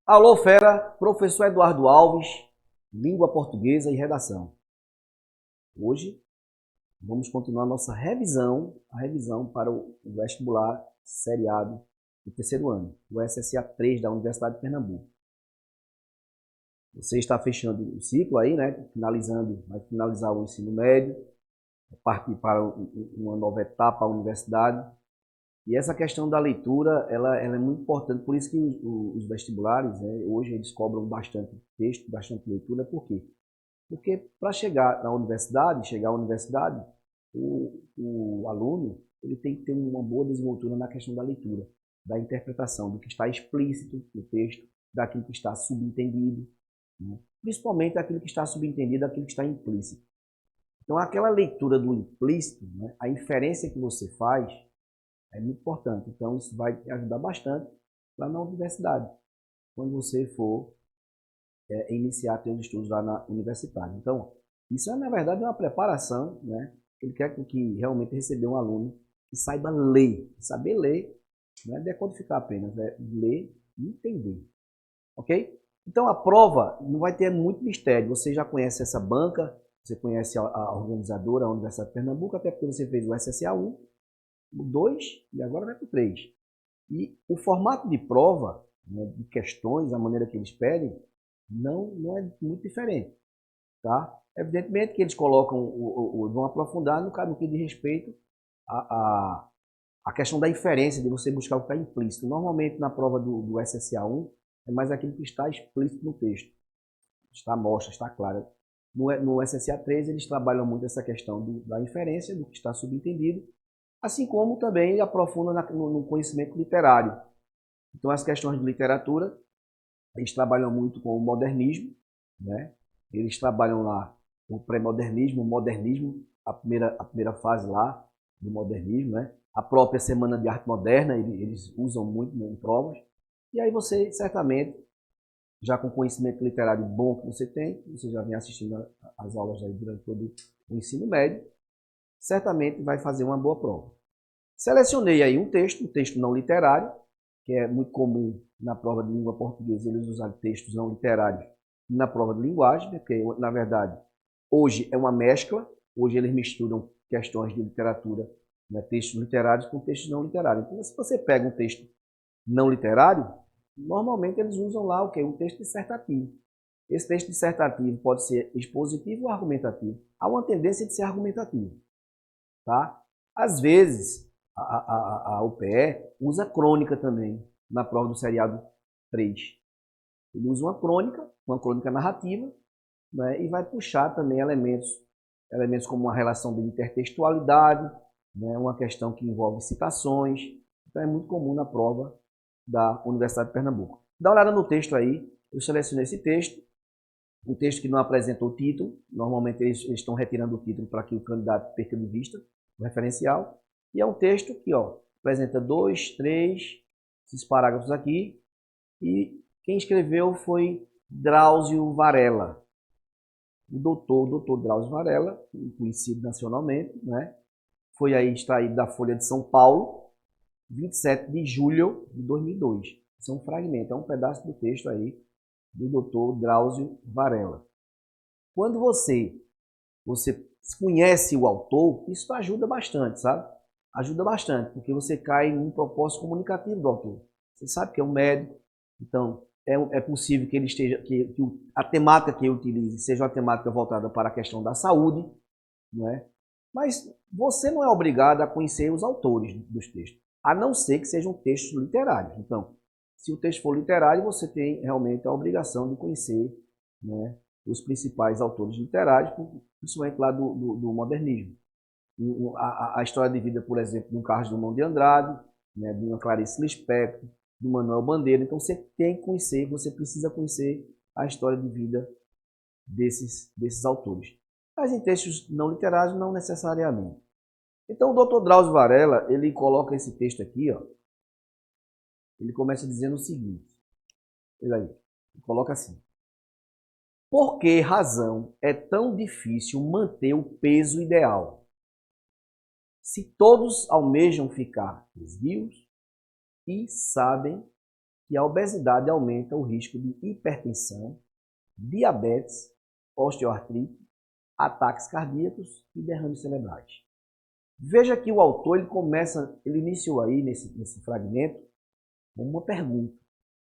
Alô, fera, professor Eduardo Alves, língua portuguesa e redação. Hoje vamos continuar nossa revisão para o vestibular seriado do terceiro ano, o SSA 3 da Universidade de Pernambuco. Você está fechando o ciclo aí, né? Vai finalizar o ensino médio, partir para uma nova etapa, a universidade. E essa questão da leitura, ela é muito importante, por isso que os vestibulares, né, hoje eles cobram bastante texto, bastante leitura. Por quê? Porque para chegar à universidade, o aluno ele tem que ter uma boa desenvoltura na questão da leitura, da interpretação, do que está explícito no texto, daquilo que está subentendido, né? Principalmente daquilo que está subentendido, daquilo que está implícito. Então, aquela leitura do implícito, né, a inferência que você faz, é muito importante. Então, isso vai te ajudar bastante lá na universidade, quando você for iniciar seus estudos lá na universidade. Então, isso é, na verdade, uma preparação, né? Ele quer que realmente receber um aluno que saiba ler. Saber ler não é decodificar apenas, é ler e entender. Ok? Então, a prova não vai ter muito mistério. Você já conhece essa banca, você conhece a organizadora, a Universidade de Pernambuco, até porque você fez o SSA 1, o 2 e agora vai para o 3. E o formato de prova, né, de questões, a maneira que eles pedem, não é muito diferente. Tá? Evidentemente que eles colocam, vão aprofundar no que diz respeito à questão da inferência, de você buscar o que está implícito. Normalmente na prova do SSA 1 é mais aquilo que está explícito no texto. Está mostra, está claro. No SSA 3 eles trabalham muito essa questão da inferência, do que está subentendido, assim como também aprofundam no conhecimento literário. Então as questões de literatura, eles trabalham muito com o modernismo, né? Eles trabalham lá o pré-modernismo, o modernismo, a primeira fase lá do modernismo, né? A própria Semana de Arte Moderna, eles usam muito em provas. E aí você, certamente, já com conhecimento literário bom que você já vem assistindo às aulas aí durante todo o ensino médio, certamente vai fazer uma boa prova. Selecionei aí um texto não literário, que é muito comum na prova de língua portuguesa eles usarem textos não literários na prova de linguagem, porque, na verdade, hoje é uma mescla, hoje eles misturam questões de literatura, né, textos literários com textos não literários. Então, se você pega um texto não literário, normalmente eles usam lá o quê? Um texto dissertativo. Esse texto dissertativo pode ser expositivo ou argumentativo. Há uma tendência de ser argumentativo. Tá? Às vezes, a UPE usa crônica também na prova do seriado 3. Ele usa uma crônica narrativa, né, e vai puxar também elementos como uma relação de intertextualidade, né, uma questão que envolve citações. Então é muito comum na prova da Universidade de Pernambuco. Dá uma olhada no texto aí, eu selecionei esse texto, um texto que não apresenta o título, normalmente eles estão retirando o título para que o candidato perca de vista o referencial, e é um texto que apresenta 2, 3, esses parágrafos aqui, e quem escreveu foi Drauzio Varela, o doutor Drauzio Varela, conhecido nacionalmente, né? Foi aí extraído da Folha de São Paulo, 27 de julho de 2002. Isso é um fragmento, é um pedaço do texto aí do doutor Drauzio Varela. Quando você conhece o autor, isso ajuda bastante, sabe? Ajuda bastante, porque você cai num propósito comunicativo do autor. Você sabe que é um médico, então é possível que ele esteja, que a temática que ele utilize seja uma temática voltada para a questão da saúde, não é? Mas você não é obrigado a conhecer os autores dos textos, a não ser que sejam textos literários. Então, se o texto for literário, você tem realmente a obrigação de conhecer, né, os principais autores literários, principalmente lá do modernismo. A história de vida, por exemplo, de um Carlos Drummond de Andrade, né, de uma Clarice Lispector, do Manuel Bandeira. Então você tem que conhecer, você precisa conhecer a história de vida desses autores. Mas em textos não literários, não necessariamente. Então o Dr. Drauzio Varela, ele coloca esse texto aqui, ele começa dizendo o seguinte, ele coloca assim: por que razão é tão difícil manter o peso ideal? Se todos almejam ficar esguios e sabem que a obesidade aumenta o risco de hipertensão, diabetes, osteoartrite, ataques cardíacos e derrames cerebrais. Veja que o autor ele iniciou aí nesse fragmento com uma pergunta.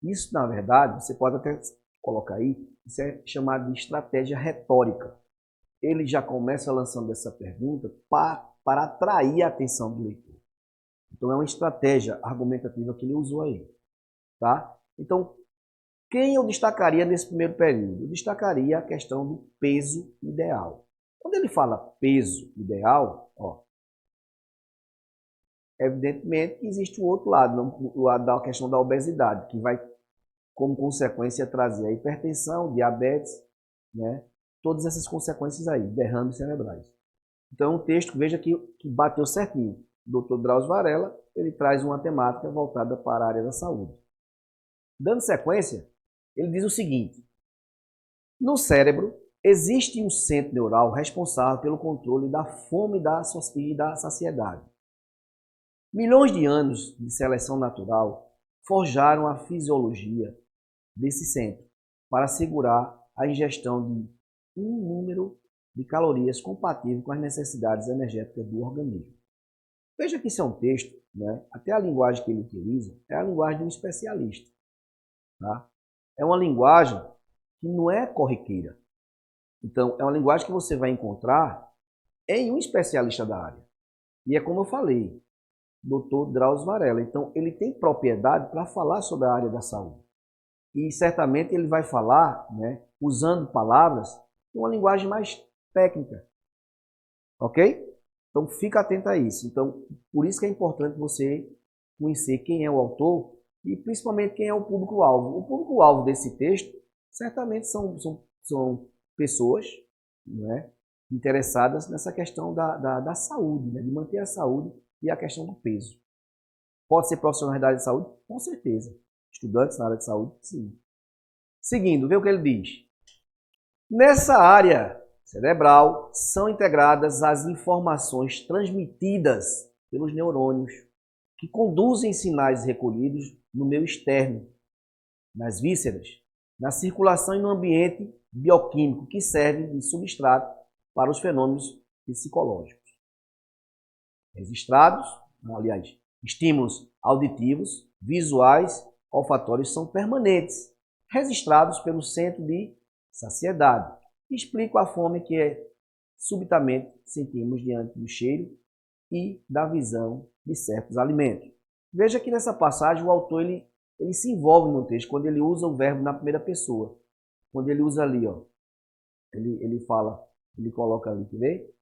Isso, na verdade, você pode até colocar aí, isso é chamado de estratégia retórica. Ele já começa lançando essa pergunta para atrair a atenção do leitor. Então, é uma estratégia argumentativa que ele usou aí. Tá? Então, quem eu destacaria nesse primeiro período? Eu destacaria a questão do peso ideal. Quando ele fala peso ideal, evidentemente que existe o outro lado, o lado da questão da obesidade, que vai, como consequência, trazer a hipertensão, diabetes, né? Todas essas consequências aí, derrames cerebrais. Então, o texto, veja que bateu certinho. O Dr. Drauzio Varela, ele traz uma temática voltada para a área da saúde. Dando sequência, ele diz o seguinte: no cérebro, existe um centro neural responsável pelo controle da fome e da saciedade. Milhões de anos de seleção natural forjaram a fisiologia desse centro para assegurar a ingestão de um número de calorias compatível com as necessidades energéticas do organismo. Veja que isso é um texto, né? Até a linguagem que ele utiliza é a linguagem de um especialista. Tá? É uma linguagem que não é corriqueira. Então, é uma linguagem que você vai encontrar em um especialista da área. E é como eu falei, Dr. Drauzio Varela. Então, ele tem propriedade para falar sobre a área da saúde. E certamente ele vai falar, né, usando palavras em uma linguagem mais técnica. Ok? Então, fica atento a isso. Então, por isso que é importante você conhecer quem é o autor e principalmente quem é o público-alvo. O público-alvo desse texto certamente são pessoas, né, interessadas nessa questão da saúde, né, de manter a saúde e a questão do peso. Pode ser profissionais da área de saúde? Com certeza. Estudantes na área de saúde? Sim. Seguindo, vê o que ele diz. Nessa área cerebral são integradas as informações transmitidas pelos neurônios que conduzem sinais recolhidos no meio externo, nas vísceras, na circulação e no ambiente bioquímico que serve de substrato para os fenômenos psicológicos. Registrados, aliás, estímulos auditivos, visuais, olfatórios são permanentes, registrados pelo centro de saciedade. Explico a fome que subitamente sentimos diante do cheiro e da visão de certos alimentos. Veja que nessa passagem o autor ele se envolve no texto quando ele usa o verbo na primeira pessoa. Quando ele usa ali, ele fala, ele coloca ali, quer ver?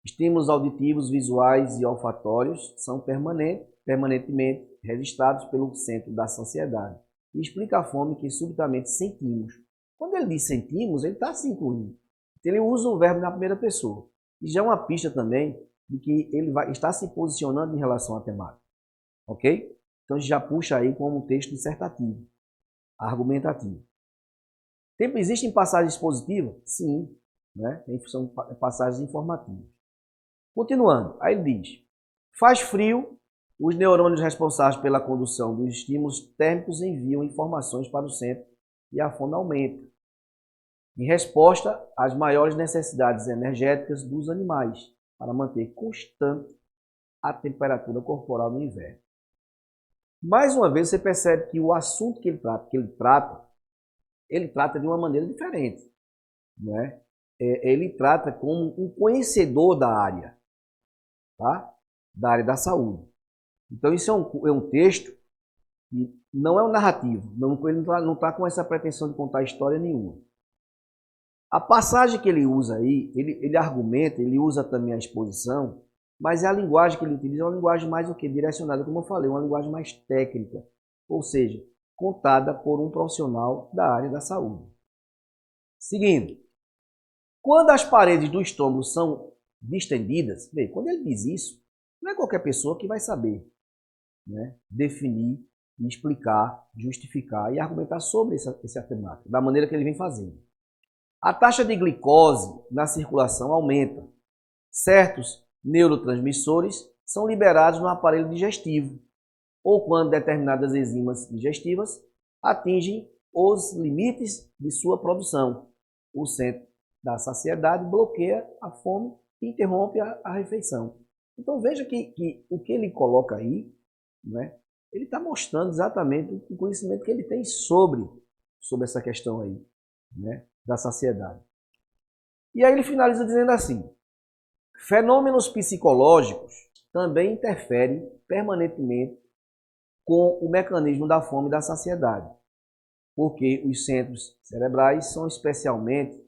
Estímulos auditivos, visuais e olfatórios são permanentemente registrados pelo centro da saciedade. E explica a fome que subitamente sentimos. Quando ele diz sentimos, ele está se incluindo. Então, ele usa o verbo na primeira pessoa. E já é uma pista também de que ele está se posicionando em relação à temática. Ok? Então, a gente já puxa aí como um texto dissertativo, argumentativo. Existem passagens positivas? Sim. Né? São passagens informativas. Continuando, aí ele diz: faz frio, os neurônios responsáveis pela condução dos estímulos térmicos enviam informações para o centro e a fome aumenta, em resposta às maiores necessidades energéticas dos animais, para manter constante a temperatura corporal no inverno. Mais uma vez você percebe que o assunto que ele trata de uma maneira diferente. Não é? Ele trata como um conhecedor da área, tá? Da área da saúde. Então isso é um texto que não é um narrativo, ele não está com essa pretensão de contar história nenhuma. A passagem que ele usa aí, ele argumenta, ele usa também a exposição, mas a linguagem que ele utiliza é uma linguagem mais direcionada, como eu falei, uma linguagem mais técnica, ou seja, contada por um profissional da área da saúde. Seguindo, quando as paredes do estômago são distendidas, quando ele diz isso, não é qualquer pessoa que vai saber, né, definir, explicar, justificar e argumentar sobre essa temática, da maneira que ele vem fazendo. A taxa de glicose na circulação aumenta. Certos neurotransmissores são liberados no aparelho digestivo, ou quando determinadas enzimas digestivas atingem os limites de sua produção. O centro da saciedade bloqueia a fome e interrompe a refeição. Então veja que o que ele coloca aí, né, ele está mostrando exatamente o conhecimento que ele tem sobre essa questão aí, né, da saciedade. E aí ele finaliza dizendo assim: fenômenos psicológicos também interferem permanentemente com o mecanismo da fome e da saciedade, porque os centros cerebrais são especialmente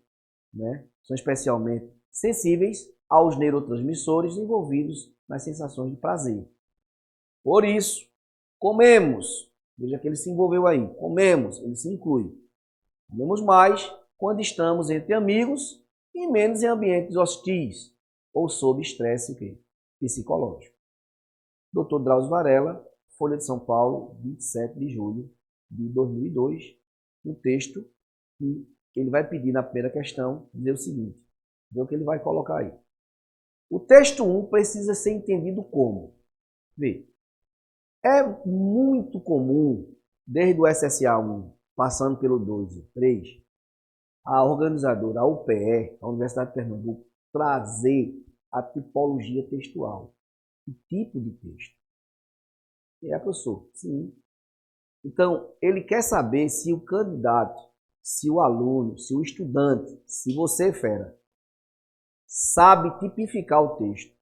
sensíveis aos neurotransmissores envolvidos nas sensações de prazer. Por isso, comemos, veja que ele se envolveu aí, comemos, ele se inclui. Comemos mais quando estamos entre amigos e menos em ambientes hostis ou sob estresse psicológico. Dr. Drauzio Varela, Folha de São Paulo, 27 de julho de 2002, um texto que ele vai pedir na primeira questão, dizer o seguinte, vê o que ele vai colocar aí. O texto 1 precisa ser entendido como? Vê, é muito comum, desde o SSA 1, passando pelo 2 e 3, a organizadora, a UPE, a Universidade de Pernambuco, trazer a tipologia textual, o tipo de texto. Professor? Sim. Então, ele quer saber se o candidato, se o aluno, se o estudante, se você, fera, sabe tipificar o texto.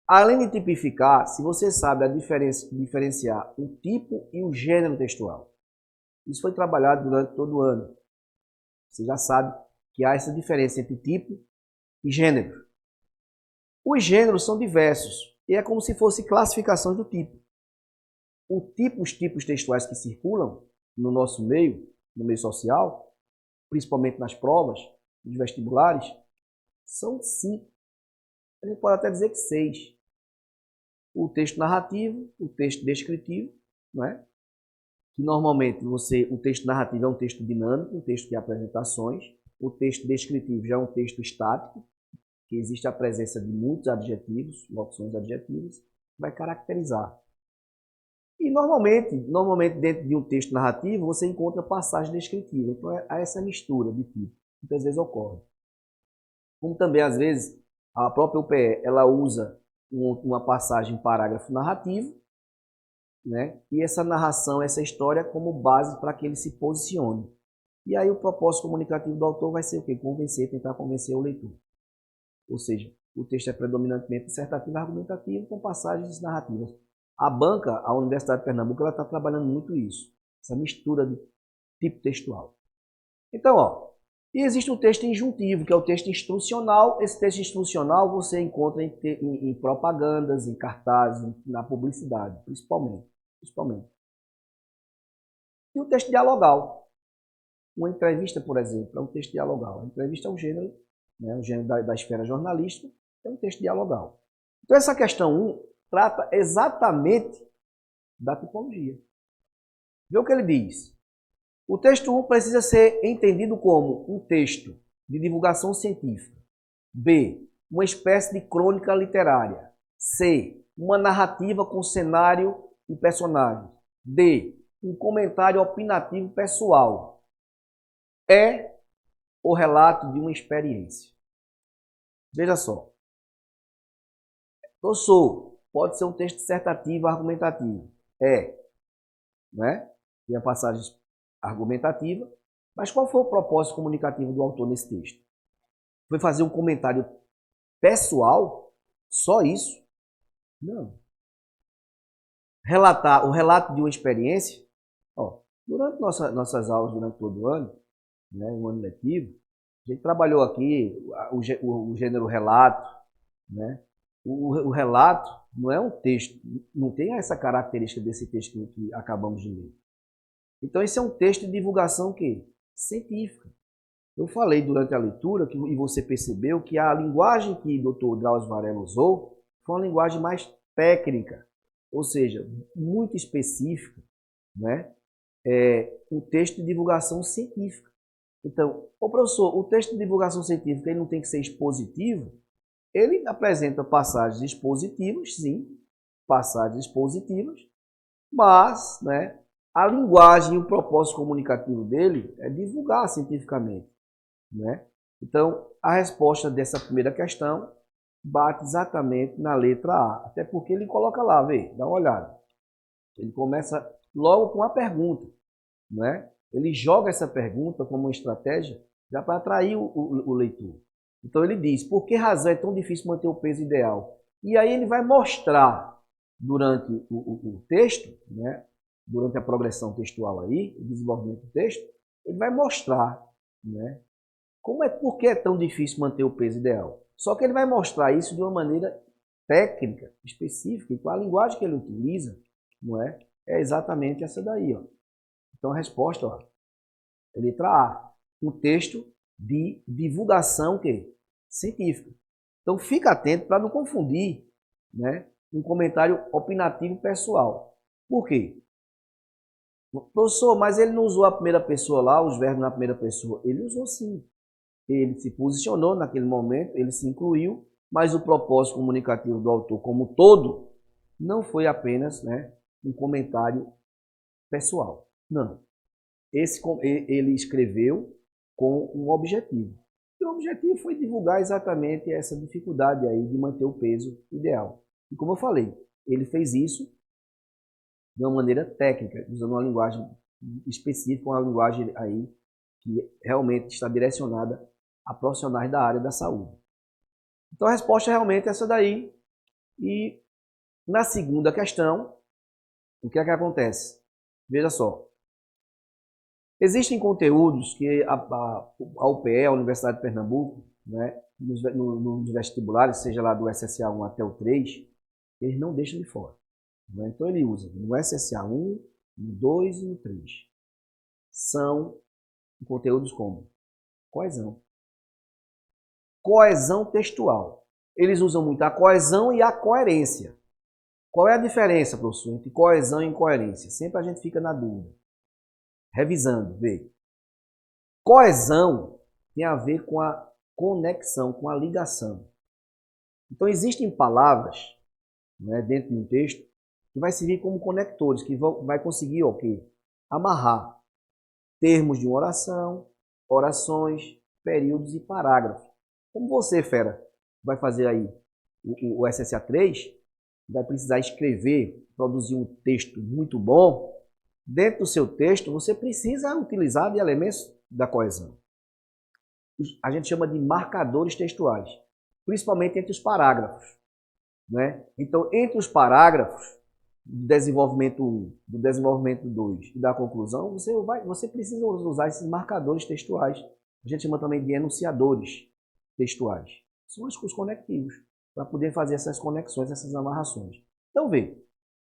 Além de tipificar, se você sabe diferenciar o tipo e o gênero textual. Isso foi trabalhado durante todo o ano. Você já sabe que há essa diferença entre tipo e gênero. Os gêneros são diversos e é como se fosse classificações do tipo. Os tipos textuais que circulam no nosso meio, no meio social, principalmente nas provas, nos vestibulares, são 5. A gente pode até dizer que 6. O texto narrativo, o texto descritivo, não é? Que normalmente o texto narrativo é um texto dinâmico, um texto de apresentações. O texto descritivo já é um texto estático, que existe a presença de muitos adjetivos, locuções adjetivas, que vai caracterizar. E normalmente dentro de um texto narrativo, você encontra passagem descritiva. Então há essa mistura de tipo, que muitas vezes ocorre. Como também, às vezes, a própria UPE, ela usa uma passagem em parágrafo narrativo, né? E essa narração, essa história como base para que ele se posicione. E aí o propósito comunicativo do autor vai ser o quê? Tentar convencer o leitor. Ou seja, o texto é predominantemente dissertativo e argumentativo com passagens narrativas. A banca, a Universidade de Pernambuco, ela está trabalhando muito isso, essa mistura de tipo textual. Então, e existe um texto injuntivo, que é o texto instrucional. Esse texto instrucional você encontra em propagandas, em cartazes, na publicidade, principalmente. E o texto dialogal. Uma entrevista, por exemplo, é um texto dialogal. A entrevista é um gênero, né, um gênero da esfera jornalística, é um texto dialogal. Então, essa questão 1 trata exatamente da tipologia. Vê o que ele diz. O texto 1 precisa ser entendido como um texto de divulgação científica. B, uma espécie de crônica literária. C, uma narrativa com cenário e personagens. D, um comentário opinativo pessoal. E, o relato de uma experiência. Veja só. Professor, pode ser um texto dissertativo, argumentativo. Né? Tem a passagem argumentativa. Mas qual foi o propósito comunicativo do autor nesse texto? Foi fazer um comentário pessoal? Só isso? Não. Relatar o relato de uma experiência. Durante nossas aulas, durante todo o ano, né, um ano letivo, a gente trabalhou aqui o gênero relato. Né? O relato não é um texto, não tem essa característica desse texto que acabamos de ler. Então, esse é um texto de divulgação científica. Eu falei durante a leitura, e você percebeu, que a linguagem que o Dr. Drauzio Varela usou foi uma linguagem mais técnica, ou seja, muito específica, né? Um texto de divulgação científica. Então, professor, o texto de divulgação científica ele não tem que ser expositivo? Ele apresenta passagens expositivas, sim, passagens expositivas, Mas, né, a linguagem e o propósito comunicativo dele é divulgar cientificamente, né? Então, a resposta dessa primeira questão bate exatamente na letra A, até porque ele coloca lá, vê, dá uma olhada. Ele começa logo com a pergunta, né? Ele joga essa pergunta como uma estratégia já para atrair o leitor. Então ele diz, por que razão é tão difícil manter o peso ideal? E aí ele vai mostrar durante o texto, né? Durante a progressão textual aí, o desenvolvimento do texto, ele vai mostrar, né? Por que é tão difícil manter o peso ideal? Só que ele vai mostrar isso de uma maneira técnica, específica, e com a linguagem que ele utiliza, não é? É exatamente essa daí, ó. Então a resposta, ó, é letra A, um texto de divulgação que? Científica. Então fica atento para não confundir, né, um comentário opinativo pessoal. Por quê? Professor, mas ele não usou a primeira pessoa lá, os verbos na primeira pessoa. Ele usou sim. Ele se posicionou naquele momento, ele se incluiu, mas o propósito comunicativo do autor como todo não foi apenas, né, um comentário pessoal. Não. Ele escreveu com um objetivo. E o objetivo foi divulgar exatamente essa dificuldade aí de manter o peso ideal. E como eu falei, ele fez isso de uma maneira técnica, usando uma linguagem específica, uma linguagem aí que realmente está direcionada a profissionais da área da saúde. Então a resposta realmente é essa daí. E na segunda questão, o que é que acontece? Veja só. Existem conteúdos que a UPE, a Universidade de Pernambuco, né, nos vestibulares, seja lá do SSA1 até o 3, eles não deixam de fora. Né? Então ele usa no SSA1, no 2 e no 3. São conteúdos como coesão. Coesão textual. Eles usam muito a coesão e a coerência. Qual é a diferença, professor, entre coesão e incoerência? Sempre a gente fica na dúvida. Revisando, vê. Coesão tem a ver com a conexão, com a ligação. Então existem palavras, né, dentro de um texto que vai servir como conectores, que vai conseguir o quê? Amarrar termos de uma oração, orações, períodos e parágrafos. Como você, fera, vai fazer aí o SSA3, vai precisar escrever, produzir um texto muito bom, dentro do seu texto você precisa utilizar de elementos da coesão. A gente chama de marcadores textuais, principalmente entre os parágrafos. Né? Então, entre os parágrafos do desenvolvimento 1, do desenvolvimento 2 e da conclusão, você precisa usar esses marcadores textuais. A gente chama também de enunciadores textuais. São os conectivos, para poder fazer essas conexões, essas amarrações. Então, vê,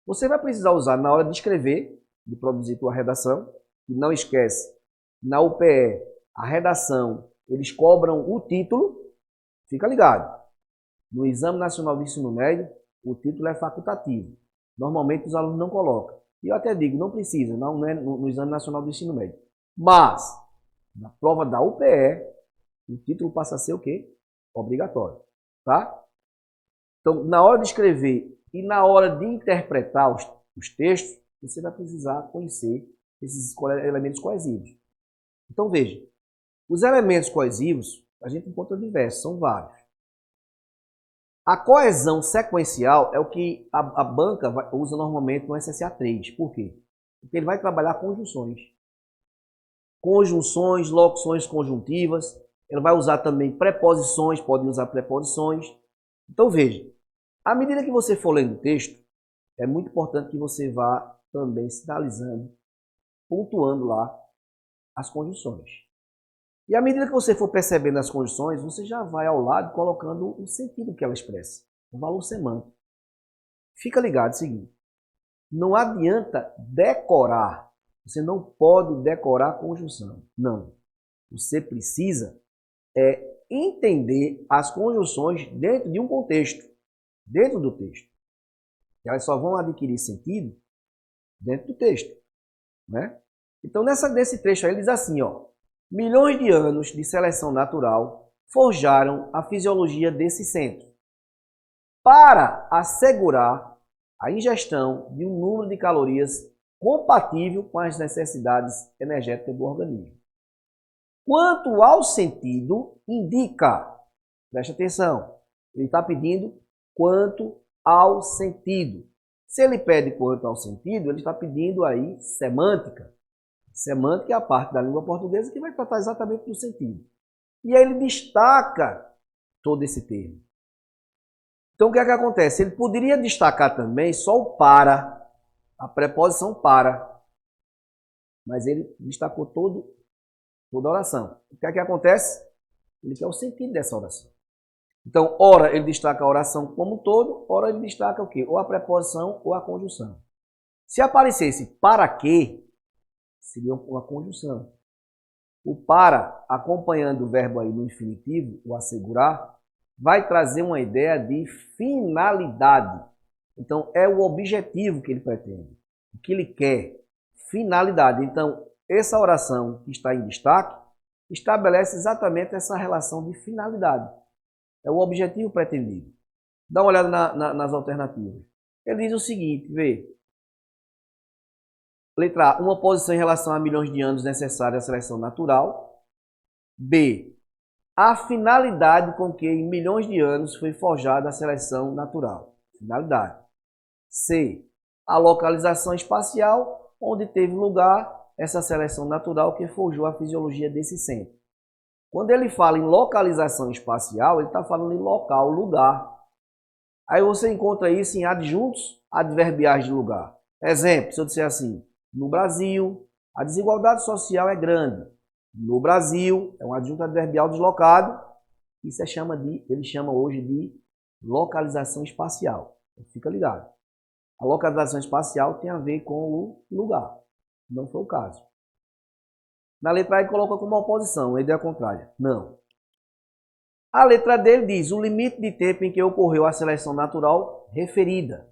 você vai precisar usar na hora de escrever, de produzir tua redação, e não esquece, na UPE, a redação, eles cobram o título, fica ligado. No Exame Nacional de Ensino Médio, o título é facultativo. Normalmente os alunos não colocam. E eu até digo, não precisa, não é no Exame Nacional do Ensino Médio. Mas, na prova da UPE, o título passa a ser o quê? Obrigatório. Tá? Então, na hora de escrever e na hora de interpretar os textos, você vai precisar conhecer esses elementos coesivos. Então, veja, os elementos coesivos, a gente encontra diversos, são vários. A coesão sequencial é o que a banca usa normalmente no SSA3. Por quê? Porque ele vai trabalhar conjunções. Conjunções, locuções conjuntivas. Ele vai usar também preposições, pode usar preposições. Então veja, à medida que você for lendo o texto, é muito importante que você vá também sinalizando, pontuando lá as conjunções. E à medida que você for percebendo as conjunções, você já vai ao lado colocando o sentido que ela expressa, o valor semântico. Fica ligado, é o seguinte, não adianta decorar, você não pode decorar a conjunção, não. Você precisa entender as conjunções dentro de um contexto, dentro do texto. Elas só vão adquirir sentido dentro do texto. Né? Então, nesse trecho aí, ele diz assim, ó, milhões de anos de seleção natural forjaram a fisiologia desse centro para assegurar a ingestão de um número de calorias compatível com as necessidades energéticas do organismo. Quanto ao sentido, indica, preste atenção, ele está pedindo quanto ao sentido. Se ele pede quanto ao sentido, ele está pedindo aí semântica. Semântica é a parte da língua portuguesa que vai tratar exatamente do sentido. E aí ele destaca todo esse termo. Então o que é que acontece? Ele poderia destacar também só o para, a preposição para, mas ele destacou toda a oração. O que é que acontece? Ele quer o sentido dessa oração. Então, ora ele destaca a oração como um todo, ora ele destaca o quê? Ou a preposição ou a conjunção. Se aparecesse para quê, seria uma conjunção. O para, acompanhando o verbo aí no infinitivo, o assegurar, vai trazer uma ideia de finalidade. Então, é o objetivo que ele pretende, o que ele quer, finalidade. Então, essa oração que está em destaque estabelece exatamente essa relação de finalidade. É o objetivo pretendido. Dá uma olhada nas alternativas. Ele diz o seguinte, vê. Letra A, uma posição em relação a milhões de anos necessária à seleção natural. B, a finalidade com que em milhões de anos foi forjada a seleção natural. Finalidade. C, a localização espacial onde teve lugar essa seleção natural que forjou a fisiologia desse centro. Quando ele fala em localização espacial, ele está falando em local, lugar. Aí você encontra isso em adjuntos adverbiais de lugar. Exemplo, se eu disser assim, no Brasil, a desigualdade social é grande. No Brasil, é um adjunto adverbial deslocado. Isso ele chama hoje de localização espacial. Então, fica ligado. A localização espacial tem a ver com o lugar. Não foi o caso. Na letra A ele coloca como oposição, a ideia contrária. Não. A letra D ele diz o limite de tempo em que ocorreu a seleção natural referida.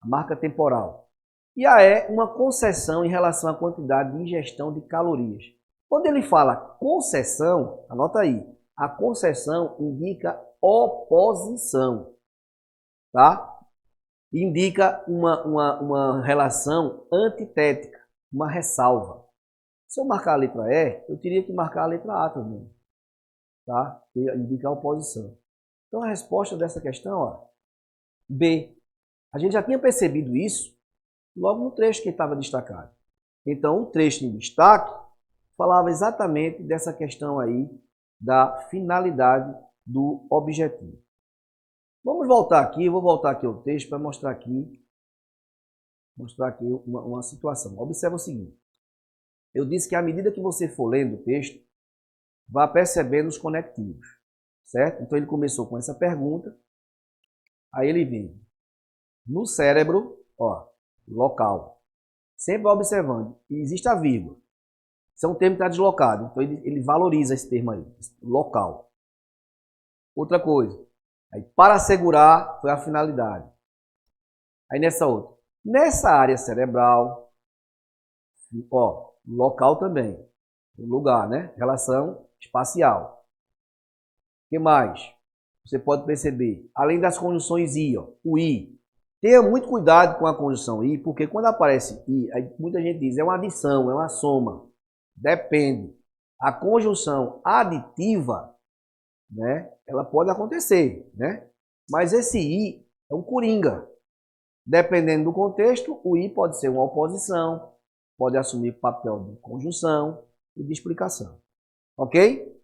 A marca temporal. E a E, uma concessão em relação à quantidade de ingestão de calorias. Quando ele fala concessão, anota aí, a concessão indica oposição, tá? Indica uma relação antitética, uma ressalva. Se eu marcar a letra E, eu teria que marcar a letra A também, tá? Que indica oposição. Então a resposta dessa questão, ó, B. A gente já tinha percebido isso logo no trecho que estava destacado. Então o trecho em destaque falava exatamente dessa questão aí da finalidade do objetivo. Vamos voltar aqui, eu vou voltar aqui ao texto para mostrar aqui uma situação. Observa o seguinte, eu disse que à medida que você for lendo o texto, vá percebendo os conectivos, certo? Então ele começou com essa pergunta, aí ele vem no cérebro, ó, local, sempre observando, e existe a vírgula. Isso é um termo que está deslocado, então ele valoriza esse termo aí, local. Outra coisa, aí, para assegurar foi a finalidade. Aí nessa outra, nessa área cerebral, ó, local também, lugar, né? Relação espacial. O que mais? Você pode perceber, além das conjunções I, ó, o I. Tenha muito cuidado com a conjunção I, porque quando aparece I, aí muita gente diz, é uma adição, é uma soma. Depende. A conjunção aditiva, né, ela pode acontecer, né? Mas esse I é um coringa. Dependendo do contexto, o I pode ser uma oposição, pode assumir papel de conjunção e de explicação. Ok?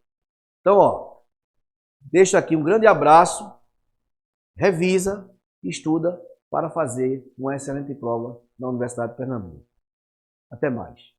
Então, ó, deixo aqui um grande abraço, revisa, estuda para fazer uma excelente prova na Universidade de Pernambuco. Até mais.